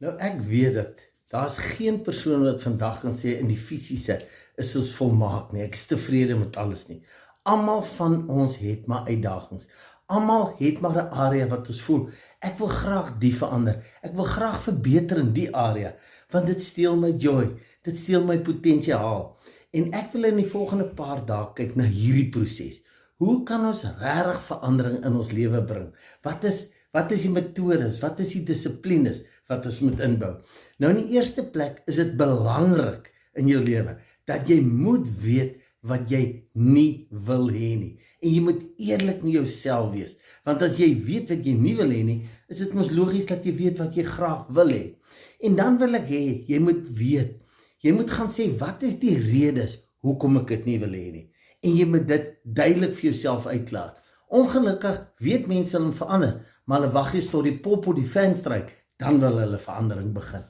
Nou ek weet dit, daar's geen persoon wat vandag kan sê in die fisiese is ons volmaak nie, ek is tevrede met alles nie. Almal van ons het maar uitdagings, almal het maar 'n area wat ons voel, ek wil graag die verander, ek wil graag verbeter in die area, want dit steel my joy, dit steel my potensiaal. En ek wil in die volgende paar dae kyk na hierdie proses. Hoe kan ons regtig verandering in ons lewe bring? Wat is die metodes? Wat is die dissiplines wat ons moet inbou? Nou in die eerste plek is dit belangrik in jou lewe dat jy moet weet wat jy nie wil hê nie. En jy moet eerlik met jouself wees. Want as jy weet wat jy nie wil hê nie, is dit mos logies dat jy weet wat jy graag wil hê. En dan wil ek hê, jy moet weet, jy moet gaan sê, wat is die redes hoekom ek dit nie wil hê nie? En jy moet dit duidelik vir jouself uitklaar. Ongelukkig weet mense hulle verander, maar hulle wag eers tot die pop op die venster uit, dan wil hulle verandering begin.